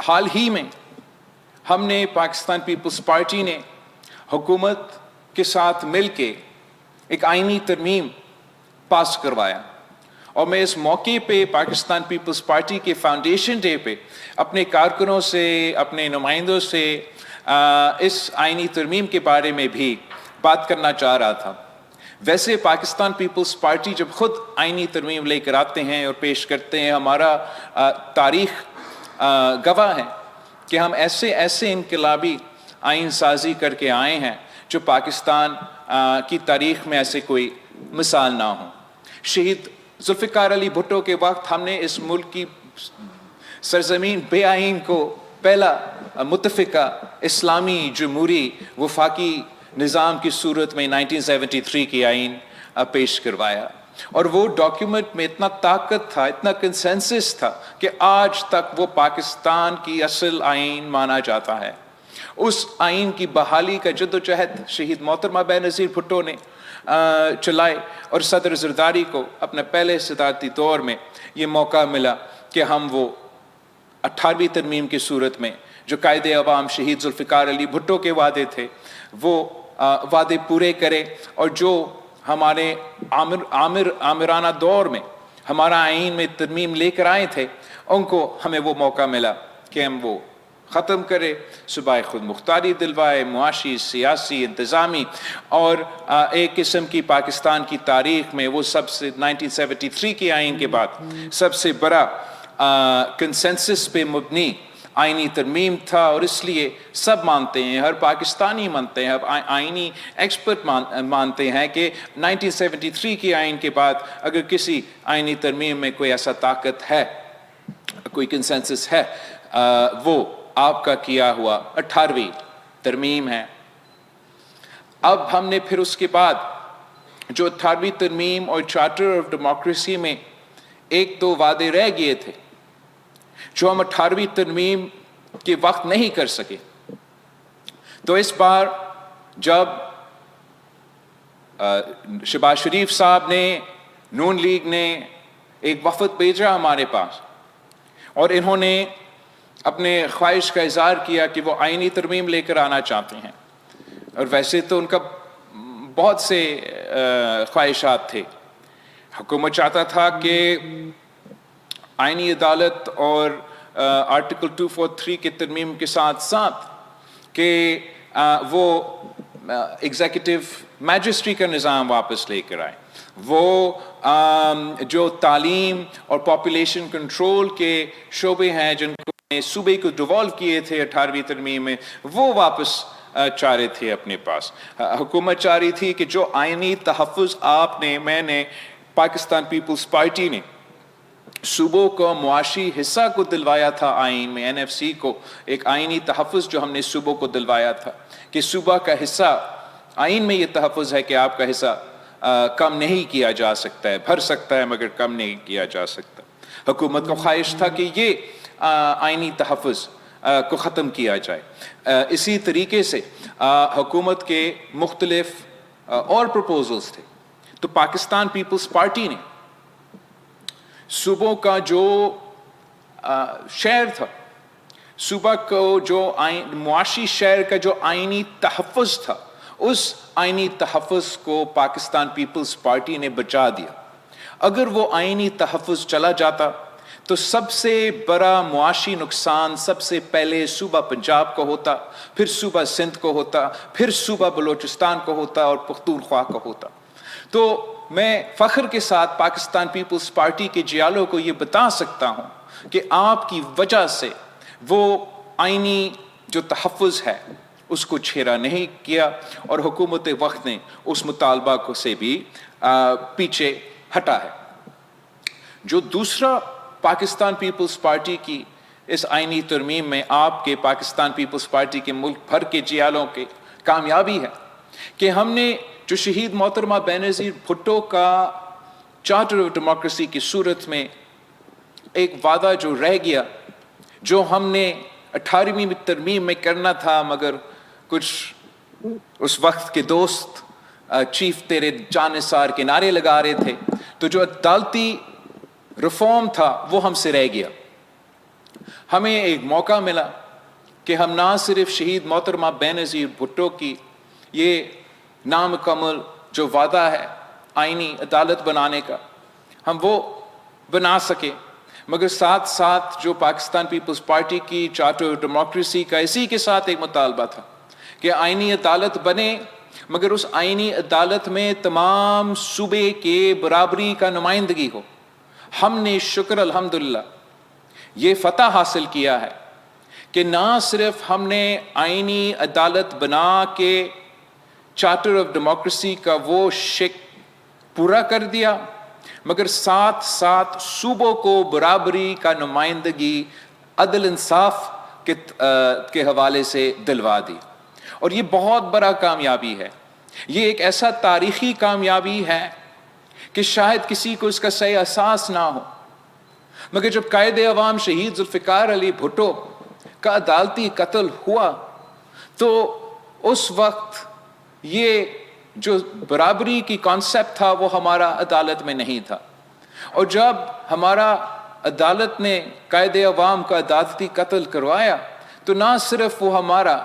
حال ہی میں ہم نے پاکستان پیپلز پارٹی نے حکومت کے ساتھ مل کے ایک آئینی ترمیم پاس کروایا، اور میں اس موقع پہ پاکستان پیپلز پارٹی کے فاؤنڈیشن ڈے پہ اپنے کارکنوں سے، اپنے نمائندوں سے اس آئینی ترمیم کے بارے میں بھی بات کرنا چاہ رہا تھا۔ ویسے پاکستان پیپلز پارٹی جب خود آئینی ترمیم لے کر آتے ہیں اور پیش کرتے ہیں، ہمارا تاریخ گواہ ہے کہ ہم ایسے انقلابی آئین سازی کر کے آئے ہیں جو پاکستان کی تاریخ میں ایسے کوئی مثال نہ ہو۔ شہید ذوالفقار علی بھٹو کے وقت ہم نے اس ملک کی سرزمین بے آئین کو پہلا متفقہ اسلامی جمہوری وفاقی نظام کی صورت میں 1973 کی آئین پیش کروایا، اور وہ ڈاکیومنٹ میں اتنا طاقت تھا، اتنا کنسنسس تھا کہ آج تک وہ پاکستان کی اصل آئین مانا جاتا ہے۔ اس آئین کی بحالی کا جدوجہد شہید محترمہ بے نظیر بھٹو نے چلائے، اور صدر زرداری کو اپنے پہلے صدارتی دور میں یہ موقع ملا کہ ہم وہ 18ویں ترمیم کی صورت میں جو قائد عوام شہید ذوالفقار علی بھٹو کے وعدے تھے وہ وعدے پورے کرے، اور جو ہمارے آمرانہ دور میں ہمارا آئین میں ترمیم لے کر آئے تھے ان کو ہمیں وہ موقع ملا کہ ہم وہ ختم کرے، صوبہ خود مختاری دلوائے، معاشی، سیاسی، انتظامی، اور ایک قسم کی پاکستان کی تاریخ میں وہ سب سے 1973 کی آئین کے بعد سب سے بڑا کنسنسس پہ مبنی آئینی ترمیم تھا، اور اس لیے سب مانتے ہیں، ہر پاکستانی مانتے ہیں، آئینی ایکسپرٹ مانتے ہیں کہ 1973 کی آئین کے بعد اگر کسی آئینی ترمیم میں کوئی ایسا طاقت ہے، کوئی کنسنسس ہے، وہ آپ کا کیا ہوا 18ویں ترمیم ہے۔ اب ہم نے پھر اس کے بعد جو 18ویں ترمیم اور چارٹر آف ڈیموکریسی میں ایک دو وعدے رہ گئے تھے جو ہم 18ویں ترمیم کے وقت نہیں کر سکے، تو اس بار جب شہباز شریف صاحب نے، نون لیگ نے ایک وفد بھیجا ہمارے پاس، اور انہوں نے اپنے خواہش کا اظہار کیا کہ وہ آئینی ترمیم لے کر آنا چاہتے ہیں، اور ویسے تو ان کا بہت سے خواہشات تھے۔ حکومت چاہتا تھا کہ آئینی عدالت اور آرٹیکل 243 کے ترمیم کے ساتھ ساتھ کہ وہ ایگزیکٹو میجسٹری کا نظام واپس لے کر آئے، وہ جو تعلیم اور پاپولیشن کنٹرول کے شعبے ہیں جن کو صوبے کو ڈیوالو کیے تھے 18ویں ترمیم میں، وہ واپس چاہ رہے تھے اپنے پاس۔ حکومت چاہ رہی تھی کہ جو آئینی تحفظ آپ نے، میں نے، پاکستان پیپلز پارٹی نے صوبوں کو معاشی حصہ کو دلوایا تھا آئین میں، این ایف سی کو ایک آئینی تحفظ جو ہم نے صوبوں کو دلوایا تھا کہ صوبہ کا حصہ، آئین میں یہ تحفظ ہے کہ آپ کا حصہ کم نہیں کیا جا سکتا ہے، بھر سکتا ہے مگر کم نہیں کیا جا سکتا۔ حکومت کو خواہش تھا کہ یہ آئینی تحفظ کو ختم کیا جائے۔ اسی طریقے سے حکومت کے مختلف اور پروپوزلز تھے، تو پاکستان پیپلز پارٹی نے صوبوں کا جو شہر تھا، صوبہ کو جو معاشی شہر کا جو آئینی تحفظ تھا، اس آئینی تحفظ کو پاکستان پیپلز پارٹی نے بچا دیا۔ اگر وہ آئینی تحفظ چلا جاتا تو سب سے بڑا معاشی نقصان سب سے پہلے صوبہ پنجاب کو ہوتا، پھر صوبہ سندھ کو ہوتا، پھر صوبہ بلوچستان کو ہوتا، اور پختونخوا کو ہوتا۔ تو میں فخر کے ساتھ پاکستان پیپلز پارٹی کے جیالوں کو یہ بتا سکتا ہوں کہ آپ کی وجہ سے وہ آئینی جو تحفظ ہے اس کو چھیڑا نہیں کیا، اور حکومت وقت نے اس مطالبہ کو سے بھی پیچھے ہٹا ہے۔ جو دوسرا پاکستان پیپلز پارٹی کی اس آئینی ترمیم میں آپ کے پاکستان پیپلز پارٹی کے ملک بھر کے جیالوں کے کامیابی ہے کہ ہم نے جو شہید محترمہ بے نظیر بھٹو کا چارٹر آف ڈیموکریسی کی صورت میں ایک وعدہ جو رہ گیا، جو ہم نے 18ویں ترمیم میں کرنا تھا، مگر کچھ اس وقت کے دوست چیف تیرے جان نثار کے نعرے لگا رہے تھے، تو جو عدالتی ریفارم تھا وہ ہم سے رہ گیا۔ ہمیں ایک موقع ملا کہ ہم نہ صرف شہید محترمہ بینظیر بھٹو کی یہ نامکمل جو وعدہ ہے آئینی عدالت بنانے کا ہم وہ بنا سکے، مگر ساتھ ساتھ جو پاکستان پیپلز پارٹی کی چارٹر آف ڈیموکریسی کا اسی کے ساتھ ایک مطالبہ تھا کہ آئینی عدالت بنے، مگر اس آئینی عدالت میں تمام صوبے کے برابری کا نمائندگی ہو۔ ہم نے شکر الحمدللہ یہ فتح حاصل کیا ہے کہ نہ صرف ہم نے آئینی عدالت بنا کے چارٹر آف ڈیموکریسی کا وہ شک پورا کر دیا، مگر ساتھ ساتھ صوبوں کو برابری کا نمائندگی عدل انصاف کے حوالے سے دلوا دی، اور یہ بہت بڑا کامیابی ہے۔ یہ ایک ایسا تاریخی کامیابی ہے کہ شاید کسی کو اس کا صحیح احساس نہ ہو، مگر جب قائد عوام شہید ذوالفقار علی بھٹو کا عدالتی قتل ہوا تو اس وقت یہ جو برابری کی کانسیپٹ تھا وہ ہمارا عدالت میں نہیں تھا، اور جب ہمارا عدالت نے قائد عوام کا عدالتی قتل کروایا تو نہ صرف وہ ہمارا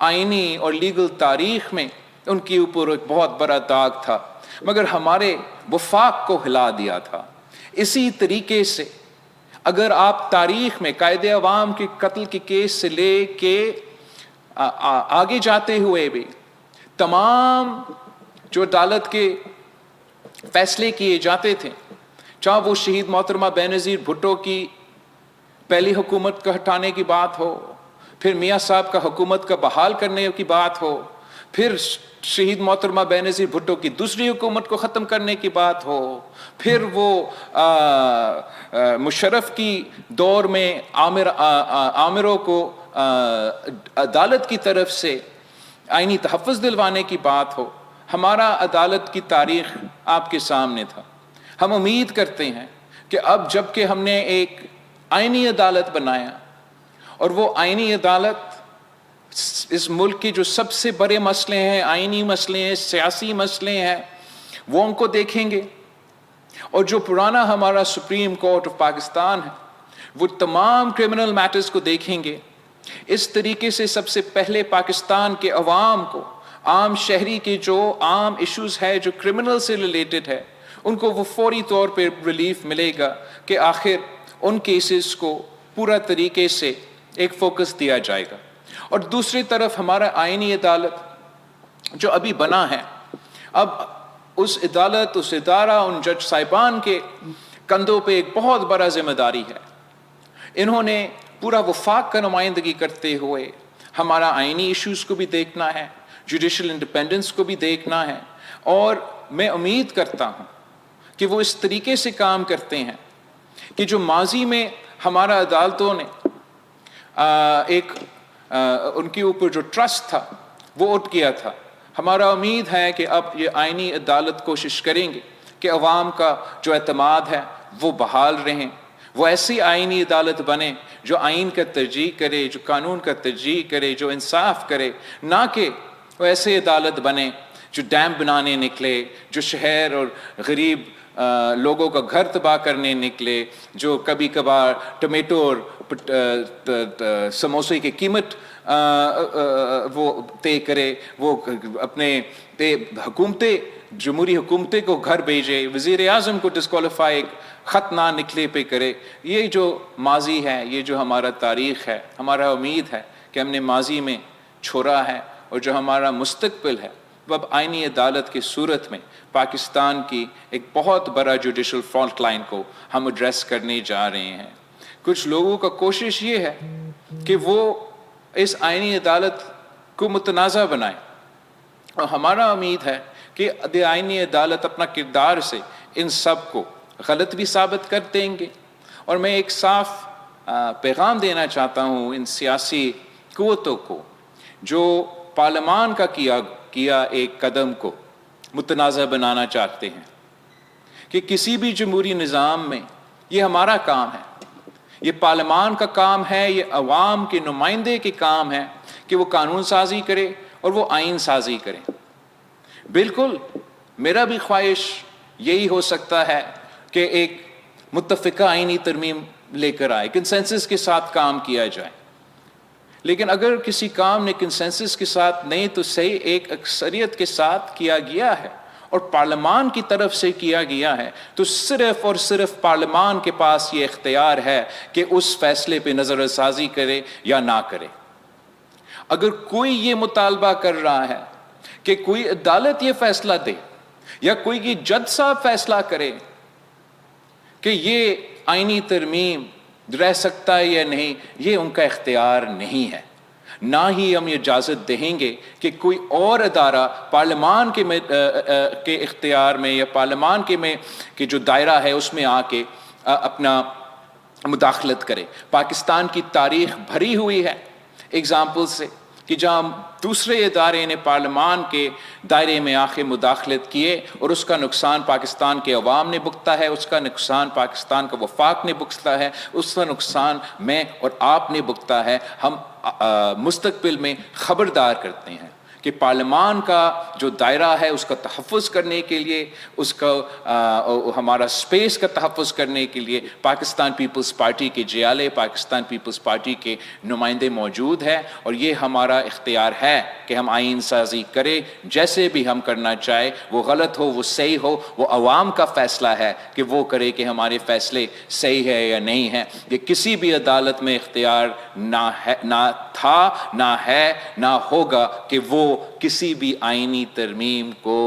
آئینی اور لیگل تاریخ میں ان کے اوپر ایک بہت بڑا داغ تھا، مگر ہمارے وفاق کو ہلا دیا تھا۔ اسی طریقے سے اگر آپ تاریخ میں قائد عوام کے قتل کے کیس سے لے کے آگے جاتے ہوئے بھی تمام جو عدالت کے فیصلے کیے جاتے تھے، چاہے وہ شہید محترمہ بینظیر بھٹو کی پہلی حکومت کا ہٹانے کی بات ہو، پھر میاں صاحب کا حکومت کا بحال کرنے کی بات ہو، پھر شہید محترمہ بینظیر بھٹو کی دوسری حکومت کو ختم کرنے کی بات ہو، پھر وہ مشرف کی دور میں عامروں کو عدالت کی طرف سے آئینی تحفظ دلوانے کی بات ہو، ہمارا عدالت کی تاریخ آپ کے سامنے تھا۔ ہم امید کرتے ہیں کہ اب جب کہ ہم نے ایک آئینی عدالت بنایا اور وہ آئینی عدالت اس ملک کے جو سب سے بڑے مسئلے ہیں، آئینی مسئلے ہیں، سیاسی مسئلے ہیں، وہ ان کو دیکھیں گے، اور جو پرانا ہمارا سپریم کورٹ آف پاکستان ہے وہ تمام کرمنل میٹرز کو دیکھیں گے۔ اس طریقے سے سب سے پہلے پاکستان کے عوام کو، عام شہری کے جو عام ایشوز ہے جو کرمنل سے ریلیٹڈ ہے، ان کو وہ فوری طور پہ ریلیف ملے گا کہ آخر ان کیسز کو پورا طریقے سے ایک فوکس دیا جائے گا۔ اور دوسری طرف ہمارا آئینی عدالت جو ابھی بنا ہے، اب اس عدالت، اس ادارہ، ان جج صاحبان کے کندھوں پہ ایک بہت بڑا ذمہ داری ہے۔ انہوں نے پورا وفاق کا نمائندگی کرتے ہوئے ہمارا آئینی ایشوز کو بھی دیکھنا ہے، جوڈیشل انڈیپینڈنس کو بھی دیکھنا ہے، اور میں امید کرتا ہوں کہ وہ اس طریقے سے کام کرتے ہیں کہ جو ماضی میں ہمارا عدالتوں نے ایک ان کے اوپر جو ٹرسٹ تھا وہ اٹھ گیا تھا، ہمارا امید ہے کہ اب یہ آئینی عدالت کوشش کریں گے کہ عوام کا جو اعتماد ہے وہ بحال رہیں، وہ ایسی آئینی عدالت بنے جو آئین کا ترجیح کرے، جو قانون کا ترجیح کرے، جو انصاف کرے، نہ کہ وہ ایسے عدالت بنے جو ڈیم بنانے نکلے، جو شہر اور غریب لوگوں کا گھر تباہ کرنے نکلے، جو کبھی کبھار ٹمیٹو اور سموسے کی قیمت وہ طے کرے، وہ اپنے حکومتیں، جمہوری حکومتیں کو گھر بھیجے، وزیر اعظم کو ڈسکوالیفائی خط نہ نکلے پہ کرے۔ یہ جو ماضی ہے، یہ جو ہمارا تاریخ ہے، ہمارا امید ہے کہ ہم نے ماضی میں چھوڑا ہے، اور جو ہمارا مستقبل ہے وہ اب آئینی عدالت کی صورت میں پاکستان کی ایک بہت بڑا جوڈیشل فالٹ لائن کو ہم ایڈریس کرنے جا رہے ہیں۔ کچھ لوگوں کا کوشش یہ ہے کہ وہ اس آئینی عدالت کو متنازع بنائیں، اور ہمارا امید ہے کہ آئینی عدالت اپنا کردار سے ان سب کو غلط بھی ثابت کر دیں گے۔ اور میں ایک صاف پیغام دینا چاہتا ہوں ان سیاسی قوتوں کو جو پارلیمان کا کیا ایک قدم کو متنازع بنانا چاہتے ہیں، کہ کسی بھی جمہوری نظام میں یہ ہمارا کام ہے، یہ پارلیمان کا کام ہے، یہ عوام کے نمائندے کے کام ہے کہ وہ قانون سازی کرے اور وہ آئین سازی کرے۔ بالکل میرا بھی خواہش یہی ہو سکتا ہے کہ ایک متفقہ آئینی ترمیم لے کر آئے, کنسنسس کے ساتھ کام کیا جائے. لیکن اگر کسی کام نے کنسنسس کے ساتھ نہیں تو صحیح ایک اکثریت کے ساتھ کیا گیا ہے اور پارلیمان کی طرف سے کیا گیا ہے, تو صرف اور صرف پارلیمان کے پاس یہ اختیار ہے کہ اس فیصلے پہ نظر ثانی کرے یا نہ کرے. اگر کوئی یہ مطالبہ کر رہا ہے کہ کوئی عدالت یہ فیصلہ دے یا کوئی یہ جج صاحب فیصلہ کرے کہ یہ آئینی ترمیم رہ سکتا ہے یا نہیں, یہ ان کا اختیار نہیں ہے. نہ ہی ہم اجازت دیں گے کہ کوئی اور ادارہ پارلیمان کے اختیار میں یا پارلیمان کے جو دائرہ ہے اس میں آ کے اپنا مداخلت کرے. پاکستان کی تاریخ بھری ہوئی ہے اگزامپل سے کہ جہاں دوسرے ادارے نے پارلیمان کے دائرے میں آخر مداخلت کیے اور اس کا نقصان پاکستان کے عوام نے بھگتا ہے, اس کا نقصان پاکستان کا وفاق نے بھگتا ہے, اس کا نقصان میں اور آپ نے بھگتا ہے. ہم مستقبل میں خبردار کرتے ہیں کہ پارلیمان کا جو دائرہ ہے اس کا تحفظ کرنے کے لیے, اس کا ہمارا اسپیس کا تحفظ کرنے کے لیے پاکستان پیپلز پارٹی کے جیالے, پاکستان پیپلز پارٹی کے نمائندے موجود ہیں, اور یہ ہمارا اختیار ہے کہ ہم آئین سازی کریں جیسے بھی ہم کرنا چاہے, وہ غلط ہو وہ صحیح ہو, وہ عوام کا فیصلہ ہے کہ وہ کرے کہ ہمارے فیصلے صحیح ہے یا نہیں ہیں. یہ کسی بھی عدالت میں اختیار نہ تھا, نہ ہے, نہ ہوگا کہ وہ کسی بھی آئینی ترمیم کو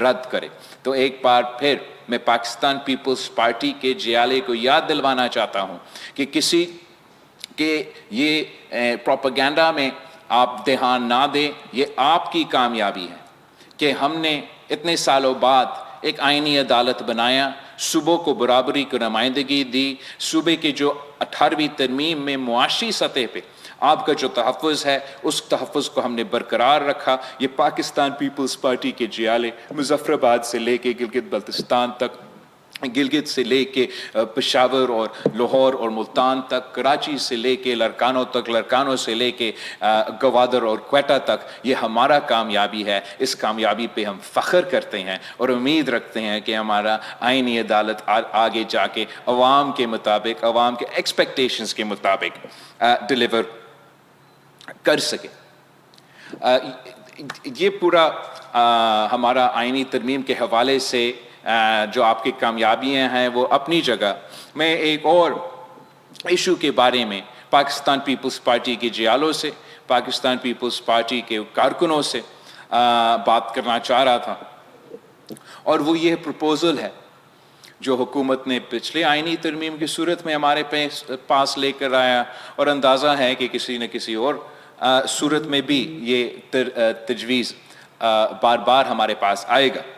رد کرے. تو ایک بار پھر میں پاکستان پیپلز پارٹی کے جیالے کو یاد دلوانا چاہتا ہوں کہ یہ پروپیگنڈا میں آپ دھیان نہ دیں. یہ آپ کی کامیابی ہے کہ ہم نے اتنے سالوں بعد ایک آئینی عدالت بنایا, صوبوں کو برابری کی نمائندگی دی, صوبے کے جو 18ویں ترمیم میں معاشی سطح پہ آپ کا جو تحفظ ہے اس تحفظ کو ہم نے برقرار رکھا. یہ پاکستان پیپلز پارٹی کے جیالے مظفر آباد سے لے کے گلگت بلتستان تک, گلگت سے لے کے پشاور اور لاہور اور ملتان تک, کراچی سے لے کے لڑکانوں تک, لڑکانوں سے لے کے گوادر اور کوئٹہ تک, یہ ہمارا کامیابی ہے. اس کامیابی پہ ہم فخر کرتے ہیں اور امید رکھتے ہیں کہ ہمارا آئینی عدالت آگے جا کے عوام کے مطابق, عوام کے ایکسپیکٹیشنز کے مطابق ڈیلیور کر سکے. یہ پورا ہمارا آئینی ترمیم کے حوالے سے جو آپ کی کامیابیاں ہیں وہ اپنی جگہ. میں ایک اور ایشو کے بارے میں پاکستان پیپلز پارٹی کے جیالوں سے, پاکستان پیپلز پارٹی کے کارکنوں سے بات کرنا چاہ رہا تھا, اور وہ یہ پروپوزل ہے جو حکومت نے پچھلے آئینی ترمیم کی صورت میں ہمارے پاس لے کر آیا, اور اندازہ ہے کہ کسی نہ کسی اور صورت میں بھی یہ تجویز بار بار ہمارے پاس آئے گا.